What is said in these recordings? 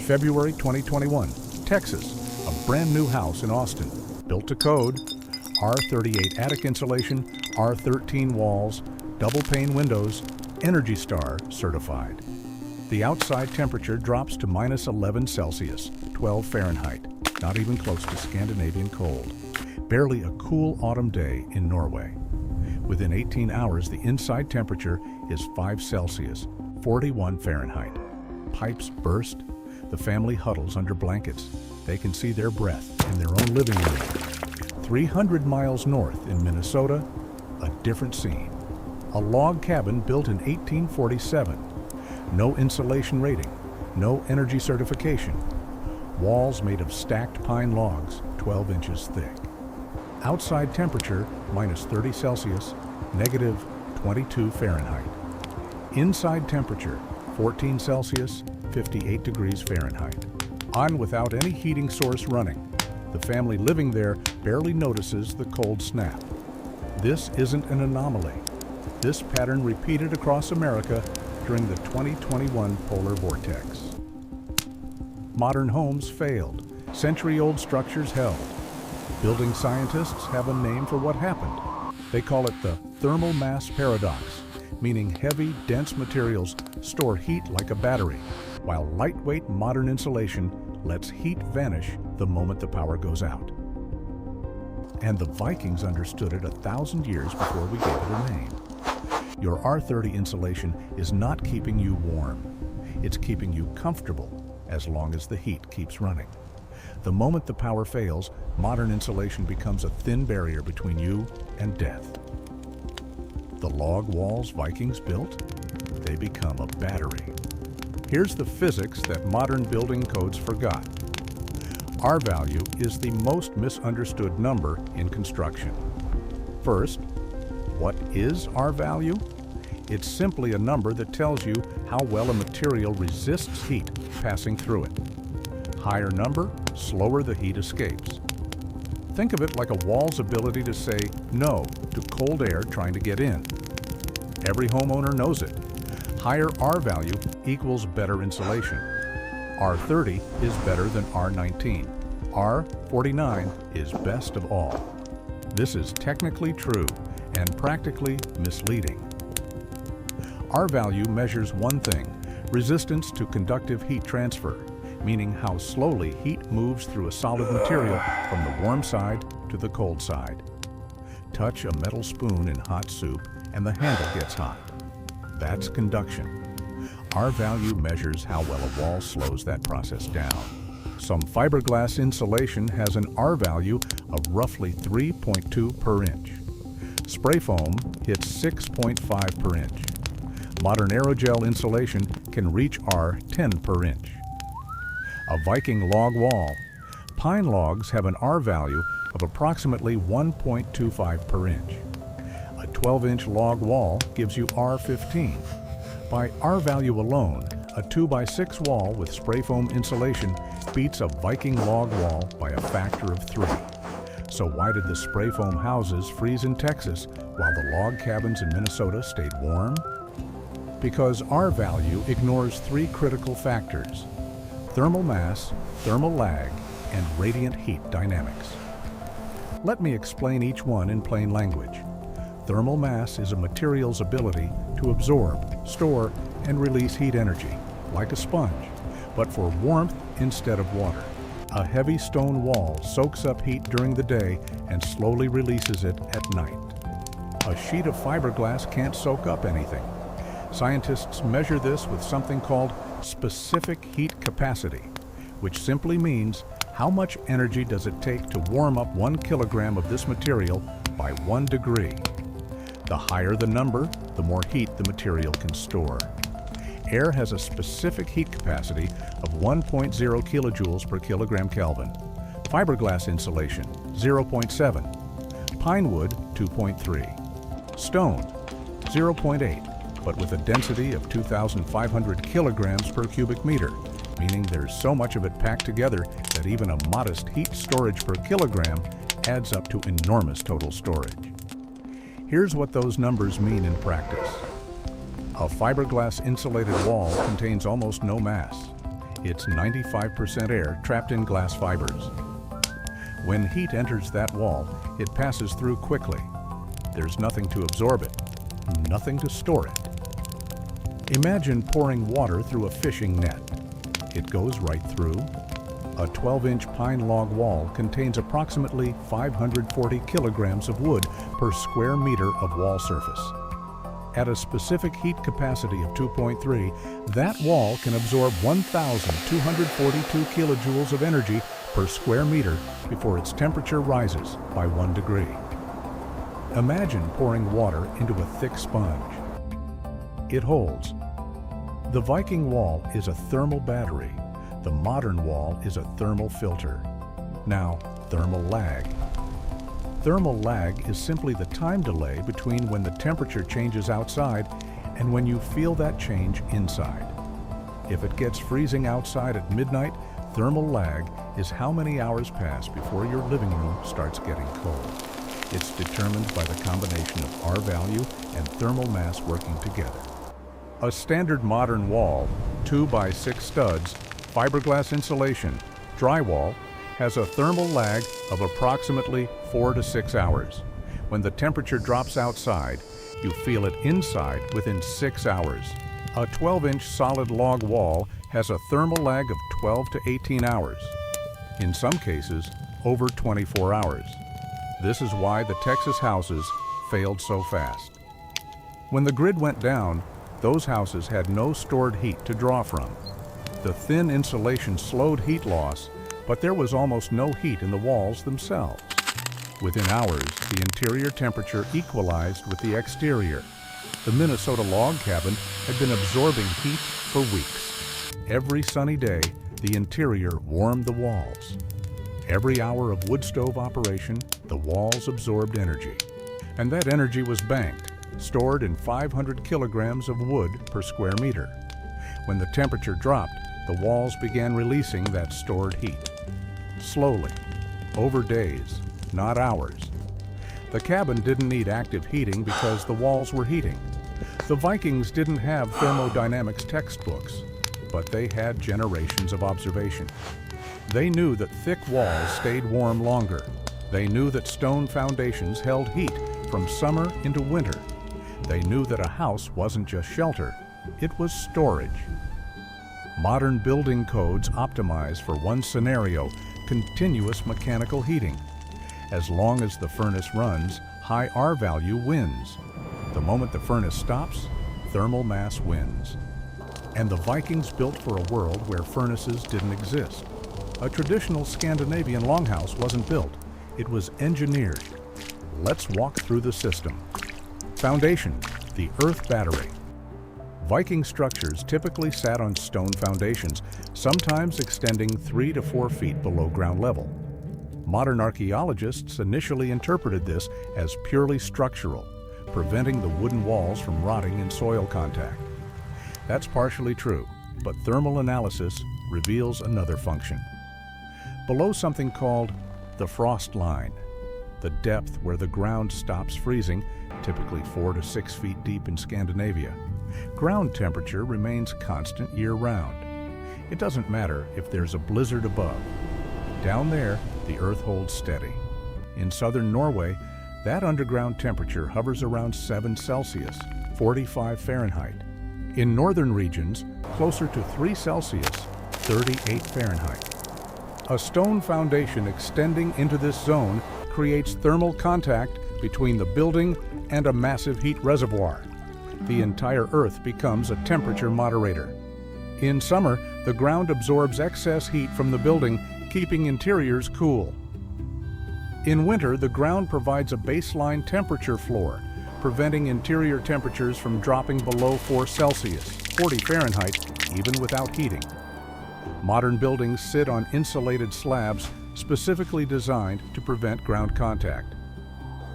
February 2021, Texas, a brand new house in Austin, built to code, R38 attic insulation, R13 walls, double pane windows, Energy Star certified. The outside temperature drops to -11 Celsius, 12 Fahrenheit, not even close to Scandinavian cold. Barely a cool autumn day in Norway. Within 18 hours, the inside temperature is 5 Celsius, 41 Fahrenheit. Pipes burst. The family huddles under blankets. They can see their breath in their own living room. 300 miles north in Minnesota, a different scene. A log cabin built in 1847. No insulation rating, no energy certification. Walls made of stacked pine logs, 12 inches thick. Outside temperature, -30 Celsius, -22 Fahrenheit. Inside temperature, 14 Celsius, 58 degrees Fahrenheit. On without any heating source running. The family living there barely notices the cold snap. This isn't an anomaly. This pattern repeated across America during the 2021 polar vortex. Modern homes failed. Century-old structures held. Building scientists have a name for what happened. They call it the thermal mass paradox, meaning heavy, dense materials store heat like a battery, while lightweight modern insulation lets heat vanish the moment the power goes out. And the Vikings understood it 1,000 years before we gave it a name. Your R30 insulation is not keeping you warm. It's keeping you comfortable as long as the heat keeps running. The moment the power fails, modern insulation becomes a thin barrier between you and death. The log walls Vikings built, they become a battery. Here's the physics that modern building codes forgot. R value is the most misunderstood number in construction. First, what is R value? It's simply a number that tells you how well a material resists heat passing through it. Higher number, slower the heat escapes. Think of it like a wall's ability to say no to cold air trying to get in. Every homeowner knows it. Higher R value equals better insulation. R30 is better than R19. R49 is best of all. This is technically true and practically misleading. R value measures one thing, resistance to conductive heat transfer, meaning how slowly heat moves through a solid material from the warm side to the cold side. Touch a metal spoon in hot soup and the handle gets hot. That's conduction. R value measures how well a wall slows that process down. Some fiberglass insulation has an R value of roughly 3.2 per inch. Spray foam hits 6.5 per inch. Modern aerogel insulation can reach R10 per inch. A Viking log wall. Pine logs have an R value of approximately 1.25 per inch. A 12-inch log wall gives you R15. By R value alone, a 2x6 wall with spray foam insulation beats a Viking log wall by a factor of 3. So why did the spray foam houses freeze in Texas while the log cabins in Minnesota stayed warm? Because R value ignores 3 critical factors: thermal mass, thermal lag, and radiant heat dynamics. Let me explain each one in plain language. Thermal mass is a material's ability to absorb, store, and release heat energy, like a sponge, but for warmth instead of water. A heavy stone wall soaks up heat during the day and slowly releases it at night. A sheet of fiberglass can't soak up anything. Scientists measure this with something called specific heat capacity, which simply means how much energy does it take to warm up 1 kilogram of this material by 1 degree. The higher the number, the more heat the material can store. Air has a specific heat capacity of 1.0 kilojoules per kilogram Kelvin. Fiberglass insulation, 0.7. Pine wood, 2.3. Stone, 0.8, but with a density of 2,500 kilograms per cubic meter, meaning there's so much of it packed together that even a modest heat storage per kilogram adds up to enormous total storage. Here's what those numbers mean in practice. A fiberglass insulated wall contains almost no mass. It's 95% air trapped in glass fibers. When heat enters that wall, it passes through quickly. There's nothing to absorb it, nothing to store it. Imagine pouring water through a fishing net. It goes right through. A 12-inch pine log wall contains approximately 540 kilograms of wood per square meter of wall surface. At a specific heat capacity of 2.3, that wall can absorb 1,242 kilojoules of energy per square meter before its temperature rises by 1 degree. Imagine pouring water into a thick sponge. It holds. The Viking wall is a thermal battery. The modern wall is a thermal filter. Now, thermal lag. Thermal lag is simply the time delay between when the temperature changes outside and when you feel that change inside. If it gets freezing outside at midnight, thermal lag is how many hours pass before your living room starts getting cold. It's determined by the combination of R value and thermal mass working together. A standard modern wall, 2 by 6 studs, fiberglass insulation, drywall, has a thermal lag of approximately 4 to 6 hours. When the temperature drops outside, you feel it inside within 6 hours. A 12-inch solid log wall has a thermal lag of 12 to 18 hours. In some cases, over 24 hours. This is why the Texas houses failed so fast. When the grid went down, those houses had no stored heat to draw from. The thin insulation slowed heat loss, but there was almost no heat in the walls themselves. Within hours, the interior temperature equalized with the exterior. The Minnesota log cabin had been absorbing heat for weeks. Every sunny day, the interior warmed the walls. Every hour of wood stove operation, the walls absorbed energy. And that energy was banked, stored in 500 kilograms of wood per square meter. When the temperature dropped, the walls began releasing that stored heat. Slowly, over days, not hours. The cabin didn't need active heating because the walls were heating. The Vikings didn't have thermodynamics textbooks, but they had generations of observation. They knew that thick walls stayed warm longer. They knew that stone foundations held heat from summer into winter. They knew that a house wasn't just shelter, it was storage. Modern building codes optimize for one scenario: continuous mechanical heating. As long as the furnace runs, high R value wins. The moment the furnace stops, thermal mass wins. And the Vikings built for a world where furnaces didn't exist. A traditional Scandinavian longhouse wasn't built, it was engineered. Let's walk through the system. Foundation, the earth battery. Viking structures typically sat on stone foundations, sometimes extending 3 to 4 feet below ground level. Modern archaeologists initially interpreted this as purely structural, preventing the wooden walls from rotting in soil contact. That's partially true, but thermal analysis reveals another function. Below something called the frost line, the depth where the ground stops freezing, typically 4 to 6 feet deep in Scandinavia, ground temperature remains constant year-round. It doesn't matter if there's a blizzard above. Down there, the earth holds steady. In southern Norway, that underground temperature hovers around 7 Celsius, 45 Fahrenheit. In northern regions, closer to 3 Celsius, 38 Fahrenheit. A stone foundation extending into this zone creates thermal contact between the building and a massive heat reservoir. The entire earth becomes a temperature moderator. In summer, the ground absorbs excess heat from the building, keeping interiors cool. In winter, the ground provides a baseline temperature floor, preventing interior temperatures from dropping below 4 Celsius, 40 Fahrenheit, even without heating. Modern buildings sit on insulated slabs specifically designed to prevent ground contact.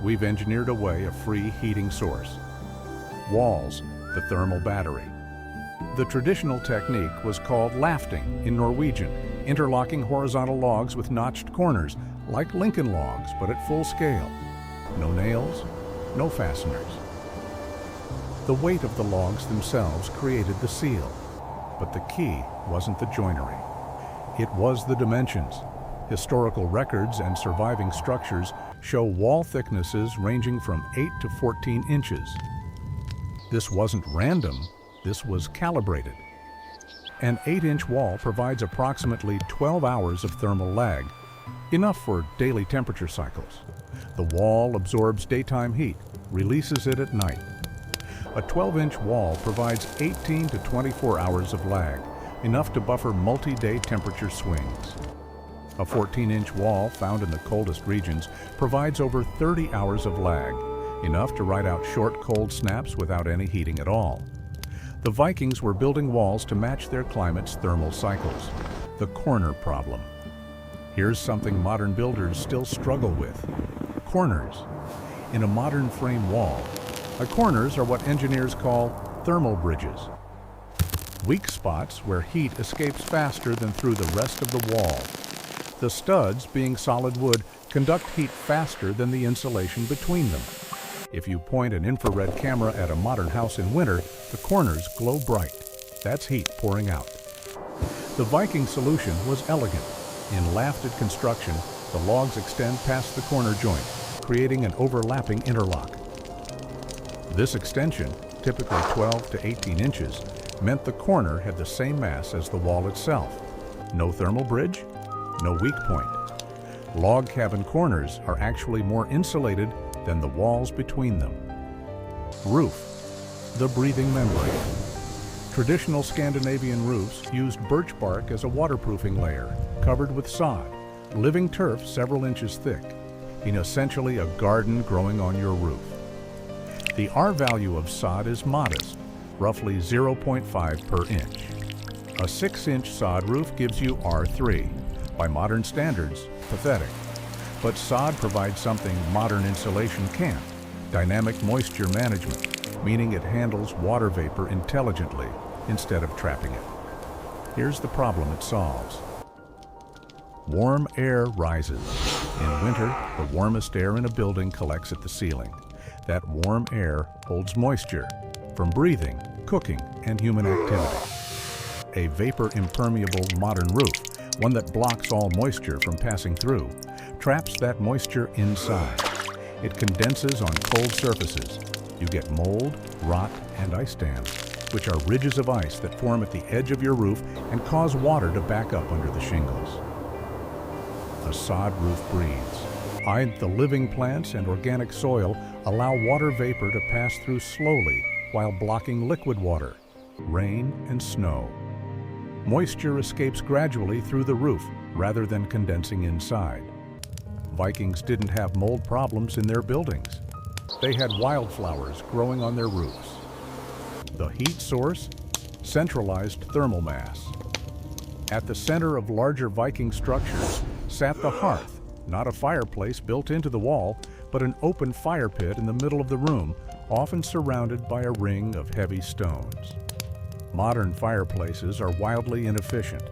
We've engineered away a free heating source. Walls, the thermal battery. The traditional technique was called lafting in Norwegian, interlocking horizontal logs with notched corners, like Lincoln logs, but at full scale. No nails, no fasteners. The weight of the logs themselves created the seal. But the key wasn't the joinery. It was the dimensions. Historical records and surviving structures show wall thicknesses ranging from 8 to 14 inches. This wasn't random, this was calibrated. An 8-inch wall provides approximately 12 hours of thermal lag, enough for daily temperature cycles. The wall absorbs daytime heat, releases it at night. A 12-inch wall provides 18 to 24 hours of lag, enough to buffer multi-day temperature swings. A 14-inch wall found in the coldest regions provides over 30 hours of lag, enough to ride out short cold snaps without any heating at all. The Vikings were building walls to match their climate's thermal cycles. The corner problem. Here's something modern builders still struggle with. Corners. In a modern frame wall, corners are what engineers call thermal bridges. Weak spots where heat escapes faster than through the rest of the wall. The studs, being solid wood, conduct heat faster than the insulation between them. If you point an infrared camera at a modern house in winter, the corners glow bright. That's heat pouring out. The Viking solution was elegant. In lafted construction, the logs extend past the corner joint, creating an overlapping interlock. This extension, typically 12 to 18 inches, meant the corner had the same mass as the wall itself. No thermal bridge, no weak point. Log cabin corners are actually more insulated than the walls between them. Roof, the breathing membrane. Traditional Scandinavian roofs used birch bark as a waterproofing layer, covered with sod, living turf several inches thick, in essentially a garden growing on your roof. The R value of sod is modest, roughly 0.5 per inch. A 6-inch sod roof gives you R3. By modern standards, pathetic. But sod provides something modern insulation can't: dynamic moisture management, meaning it handles water vapor intelligently instead of trapping it. Here's the problem it solves. Warm air rises. In winter, the warmest air in a building collects at the ceiling. That warm air holds moisture from breathing, cooking, and human activity. A vapor-impermeable modern roof, one that blocks all moisture from passing through, traps that moisture inside. It condenses on cold surfaces. You get mold, rot, and ice dams, which are ridges of ice that form at the edge of your roof and cause water to back up under the shingles. A sod roof breathes. The living plants and organic soil allow water vapor to pass through slowly while blocking liquid water, rain, and snow. Moisture escapes gradually through the roof rather than condensing inside. Vikings didn't have mold problems in their buildings. They had wildflowers growing on their roofs. The heat source? Centralized thermal mass. At the center of larger Viking structures sat the hearth, not a fireplace built into the wall, but an open fire pit in the middle of the room, often surrounded by a ring of heavy stones. Modern fireplaces are wildly inefficient.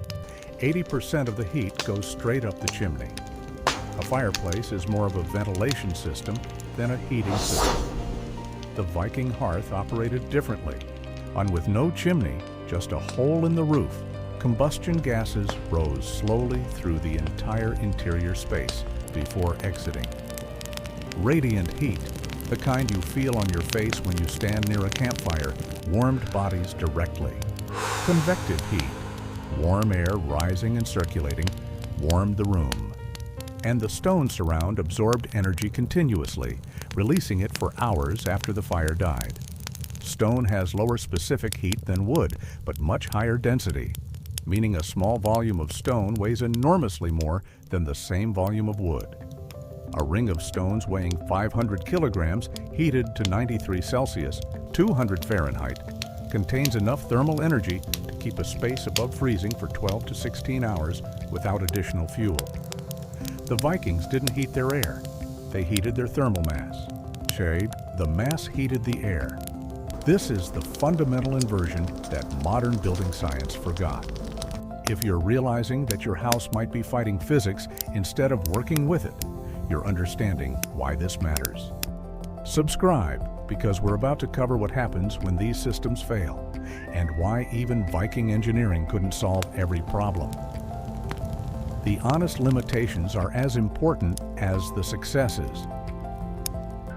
80% of the heat goes straight up the chimney. A fireplace is more of a ventilation system than a heating system. The Viking hearth operated differently. With no chimney, just a hole in the roof, combustion gases rose slowly through the entire interior space before exiting. Radiant heat, the kind you feel on your face when you stand near a campfire, warmed bodies directly. Convective heat, warm air rising and circulating, warmed the room. And the stone surround absorbed energy continuously, releasing it for hours after the fire died. Stone has lower specific heat than wood, but much higher density, meaning a small volume of stone weighs enormously more than the same volume of wood. A ring of stones weighing 500 kilograms, heated to 93 Celsius, 200 Fahrenheit, contains enough thermal energy to keep a space above freezing for 12 to 16 hours without additional fuel. The Vikings didn't heat their air. They heated their thermal mass. Shade, the mass heated the air. This is the fundamental inversion that modern building science forgot. If you're realizing that your house might be fighting physics instead of working with it, you're understanding why this matters. Subscribe, because we're about to cover what happens when these systems fail, and why even Viking engineering couldn't solve every problem. The honest limitations are as important as the successes.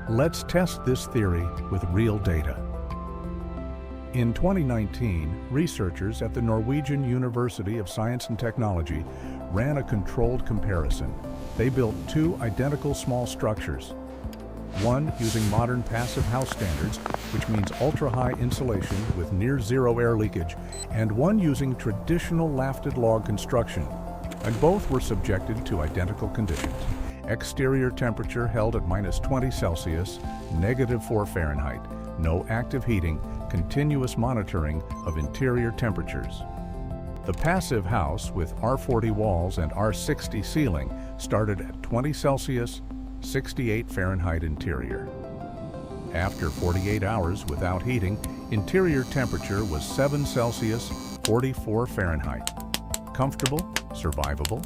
Let's test this theory with real data. In 2019, researchers at the Norwegian University of Science and Technology ran a controlled comparison. They built two identical small structures, one using modern passive house standards, which means ultra-high insulation with near-zero air leakage, and one using traditional lafted log construction. And both were subjected to identical conditions. Exterior temperature held at -20 Celsius, -4 Fahrenheit, no active heating, continuous monitoring of interior temperatures. The passive house with R40 walls and R60 ceiling started at 20 Celsius, 68 Fahrenheit interior. After 48 hours without heating, interior temperature was 7 Celsius, 44 Fahrenheit. Comfortable, survivable.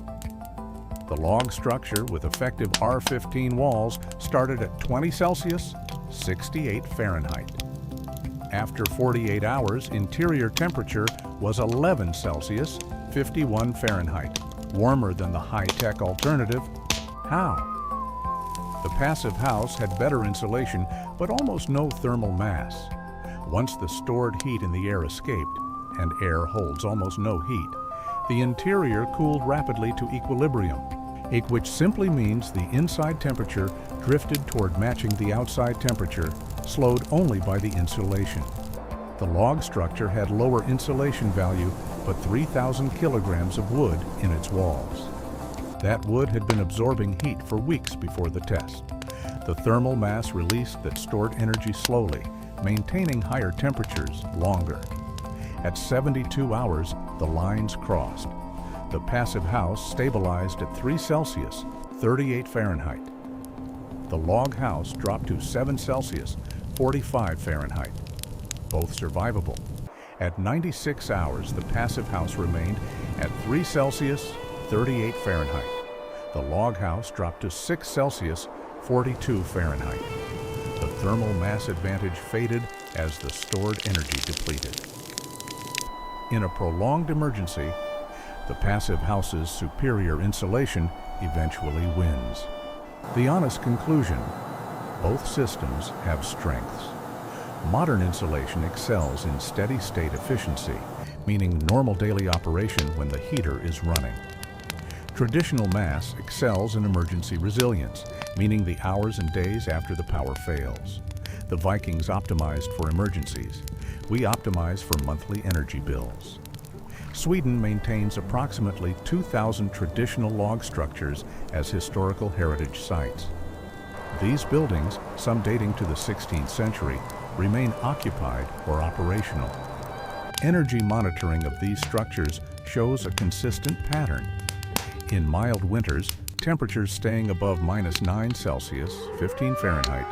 The log structure with effective R15 walls started at 20 Celsius, 68 Fahrenheit. After 48 hours, interior temperature was 11 Celsius, 51 Fahrenheit, warmer than the high-tech alternative. How? The passive house had better insulation, but almost no thermal mass. Once the stored heat in the air escaped, and air holds almost no heat, the interior cooled rapidly to equilibrium, which simply means the inside temperature drifted toward matching the outside temperature, slowed only by the insulation. The log structure had lower insulation value, but 3,000 kilograms of wood in its walls. That wood had been absorbing heat for weeks before the test. The thermal mass released that stored energy slowly, maintaining higher temperatures longer. At 72 hours, the lines crossed. The passive house stabilized at 3 Celsius, 38 Fahrenheit. The log house dropped to 7 Celsius, 45 Fahrenheit. Both survivable. At 96 hours, the passive house remained at 3 Celsius, 38 Fahrenheit. The log house dropped to 6 Celsius, 42 Fahrenheit. The thermal mass advantage faded as the stored energy depleted. In a prolonged emergency, the passive house's superior insulation eventually wins. The honest conclusion: both systems have strengths. Modern insulation excels in steady-state efficiency, meaning normal daily operation when the heater is running. Traditional mass excels in emergency resilience, meaning the hours and days after the power fails. The Vikings optimized for emergencies. We optimize for monthly energy bills. Sweden maintains approximately 2,000 traditional log structures as historical heritage sites. These buildings, some dating to the 16th century, remain occupied or operational. Energy monitoring of these structures shows a consistent pattern. In mild winters, temperatures staying above -9 Celsius, 15 Fahrenheit,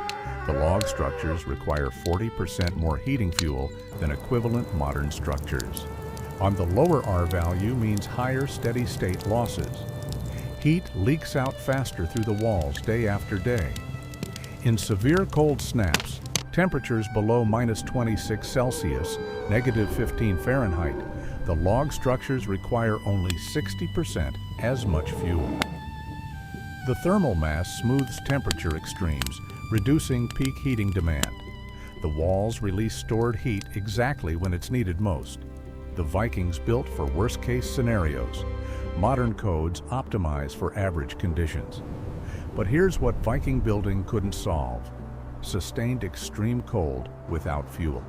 the log structures require 40% more heating fuel than equivalent modern structures. On the lower R value means higher steady-state losses. Heat leaks out faster through the walls day after day. In severe cold snaps, temperatures below -26 Celsius, -15 Fahrenheit, the log structures require only 60% as much fuel. The thermal mass smooths temperature extremes, reducing peak heating demand. The walls release stored heat exactly when it's needed most. The Vikings built for worst-case scenarios. Modern codes optimize for average conditions. But here's what Viking building couldn't solve: sustained extreme cold without fuel.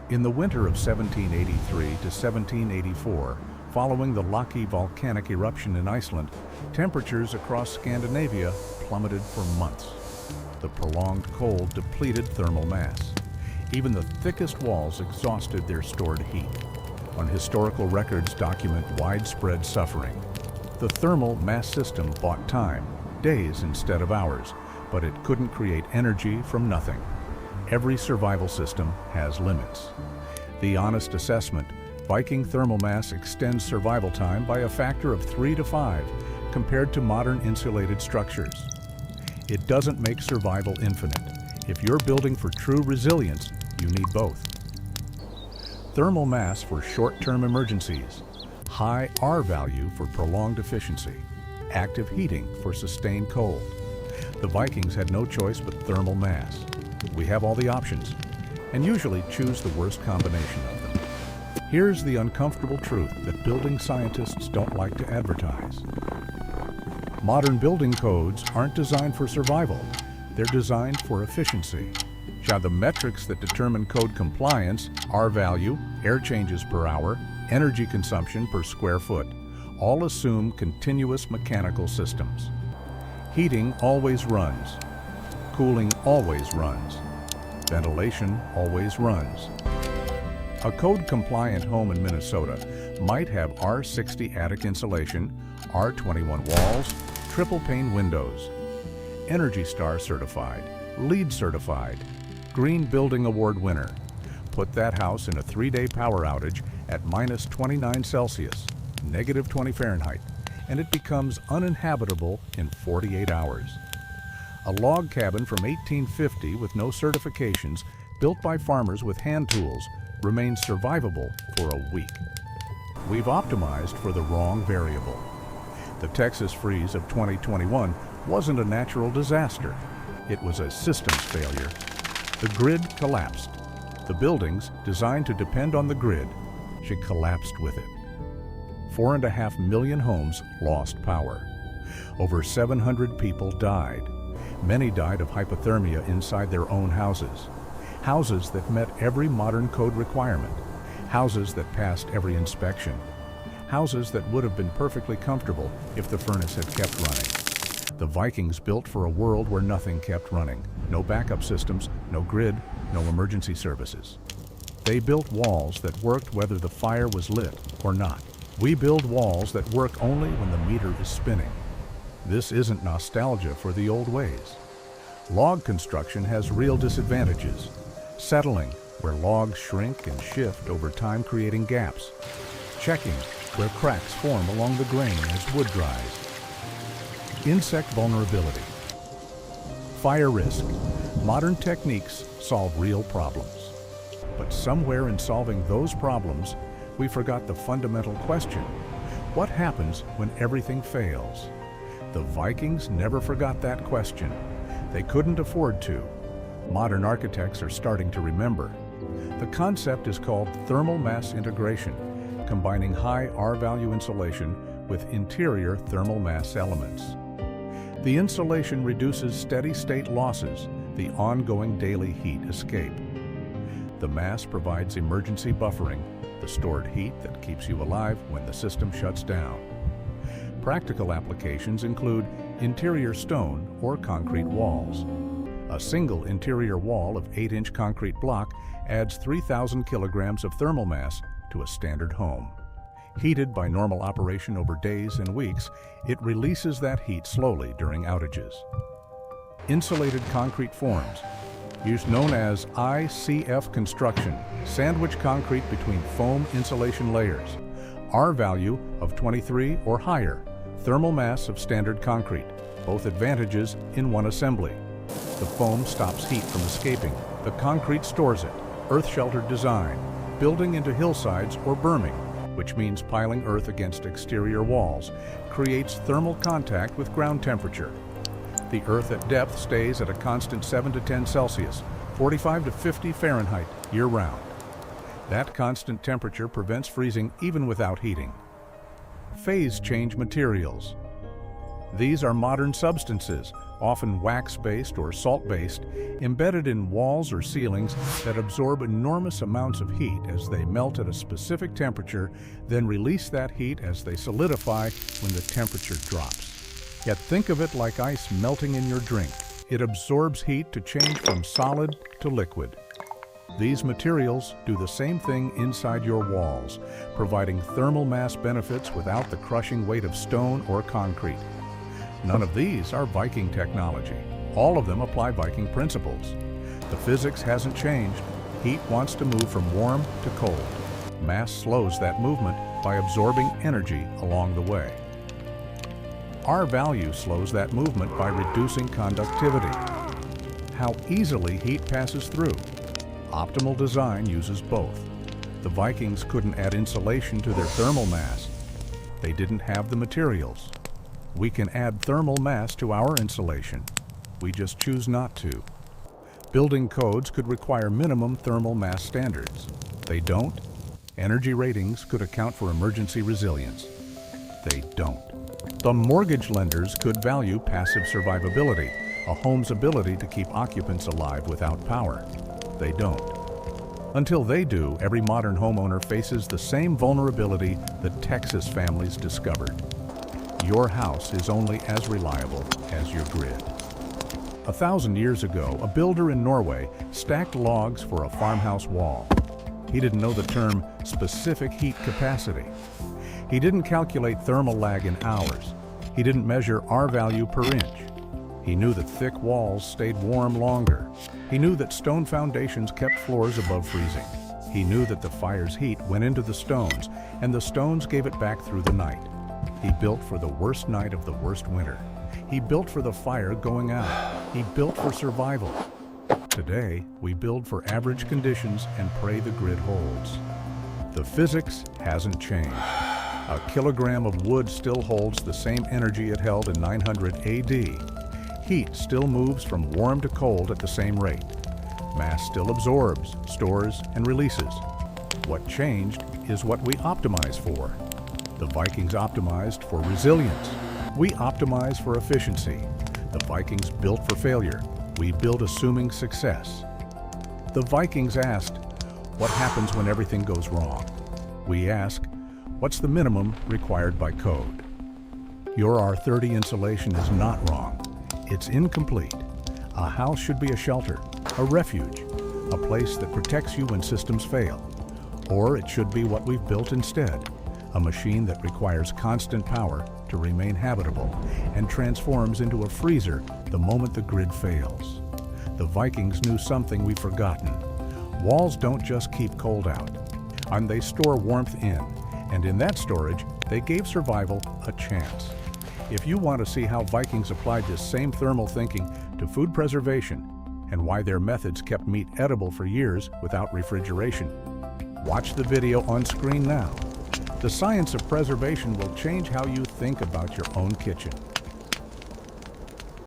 In the winter of 1783 to 1784, following the Laki volcanic eruption in Iceland, temperatures across Scandinavia plummeted for months. The prolonged cold depleted thermal mass. Even the thickest walls exhausted their stored heat. On historical records document widespread suffering. The thermal mass system bought time, days instead of hours, but it couldn't create energy from nothing. Every survival system has limits. The honest assessment: Viking thermal mass extends survival time by a factor of 3 to 5 compared to modern insulated structures. It doesn't make survival infinite. If you're building for true resilience, you need both. thermal mass for short-term emergencies, high R value for prolonged efficiency, active heating for sustained cold. The Vikings had no choice but thermal mass. We have all the options, and usually choose the worst combination of them. Here's the uncomfortable truth that building scientists don't like to advertise. Modern building codes aren't designed for survival, they're designed for efficiency. The metrics that determine code compliance, R value, air changes per hour, energy consumption per square foot, all assume continuous mechanical systems. Heating always runs. Cooling always runs. Ventilation always runs. A code-compliant home in Minnesota might have R60 attic insulation, R21 walls, triple-pane windows, Energy Star certified, LEED certified, Green Building Award winner. Put that house in a 3-day power outage at minus 29 Celsius, negative 20 Fahrenheit, and it becomes uninhabitable in 48 hours. A log cabin from 1850 with no certifications, built by farmers with hand tools, remains survivable for a week. We've optimized for the wrong variable. The Texas freeze of 2021 wasn't a natural disaster. It was a systems failure. The grid collapsed. The buildings, designed to depend on the grid, she collapsed with it. 4.5 million homes lost power. Over 700 people died. Many died of hypothermia inside their own houses. Houses that met every modern code requirement. Houses that passed every inspection. Houses that would have been perfectly comfortable if the furnace had kept running. The Vikings built for a world where nothing kept running. No backup systems, no grid, no emergency services. They built walls that worked whether the fire was lit or not. We build walls that work only when the meter is spinning. This isn't nostalgia for the old ways. Log construction has real disadvantages. Settling, where logs shrink and shift over time, creating gaps. Checking, where cracks form along the grain as wood dries. Insect vulnerability. Fire risk. Modern techniques solve real problems. But somewhere in solving those problems, we forgot the fundamental question: what happens when everything fails? The Vikings never forgot that question. They couldn't afford to. Modern architects are starting to remember. The concept is called thermal mass integration, combining high R-value insulation with interior thermal mass elements. The insulation reduces steady-state losses, the ongoing daily heat escape. The mass provides emergency buffering, the stored heat that keeps you alive when the system shuts down. Practical applications include interior stone or concrete walls. A single interior wall of 8-inch concrete block adds 3,000 kilograms of thermal mass to a standard home. Heated by normal operation over days and weeks, it releases that heat slowly during outages. Insulated concrete forms, used known as ICF construction, sandwich concrete between foam insulation layers. R value of 23 or higher, thermal mass of standard concrete, both advantages in one assembly. The foam stops heat from escaping. The concrete stores it. Earth-sheltered design, building into hillsides or berming, which means piling earth against exterior walls, creates thermal contact with ground temperature. The earth at depth stays at a constant 7 to 10 Celsius, 45 to 50 Fahrenheit, year-round. That constant temperature prevents freezing even without heating. Phase change materials. These are modern substances, often wax-based or salt-based, embedded in walls or ceilings that absorb enormous amounts of heat as they melt at a specific temperature, then release that heat as they solidify when the temperature drops. Yet think of it like ice melting in your drink. It absorbs heat to change from solid to liquid. These materials do the same thing inside your walls, providing thermal mass benefits without the crushing weight of stone or concrete. None of these are Viking technology. All of them apply Viking principles. The physics hasn't changed. Heat wants to move from warm to cold. Mass slows that movement by absorbing energy along the way. R value slows that movement by reducing conductivity. How easily heat passes through. Optimal design uses both. The Vikings couldn't add insulation to their thermal mass. They didn't have the materials. We can add thermal mass to our insulation. We just choose not to. Building codes could require minimum thermal mass standards. They don't. Energy ratings could account for emergency resilience. They don't. The mortgage lenders could value passive survivability, a home's ability to keep occupants alive without power. They don't. Until they do, every modern homeowner faces the same vulnerability that Texas families discovered. Your house is only as reliable as your grid. 1,000 years ago, a builder in Norway stacked logs for a farmhouse wall. He didn't know the term specific heat capacity. He didn't calculate thermal lag in hours. He didn't measure R value per inch. He knew that thick walls stayed warm longer. He knew that stone foundations kept floors above freezing. He knew that the fire's heat went into the stones, and the stones gave it back through the night. He built for the worst night of the worst winter. He built for the fire going out. He built for survival. Today, we build for average conditions and pray the grid holds. The physics hasn't changed. A kilogram of wood still holds the same energy it held in 900 AD. Heat still moves from warm to cold at the same rate. Mass still absorbs, stores, and releases. What changed is what we optimize for. The Vikings optimized for resilience. We optimize for efficiency. The Vikings built for failure. We build assuming success. The Vikings asked, what happens when everything goes wrong? We ask, what's the minimum required by code? Your R30 insulation is not wrong. It's incomplete. A house should be a shelter, a refuge, a place that protects you when systems fail. Or it should be what we've built instead, a machine that requires constant power to remain habitable and transforms into a freezer the moment the grid fails. The Vikings knew something we've forgotten. Walls don't just keep cold out, and they store warmth in, and in that storage, they gave survival a chance. If you want to see how Vikings applied this same thermal thinking to food preservation and why their methods kept meat edible for years without refrigeration, watch the video on screen now. The science of preservation will change how you think about your own kitchen.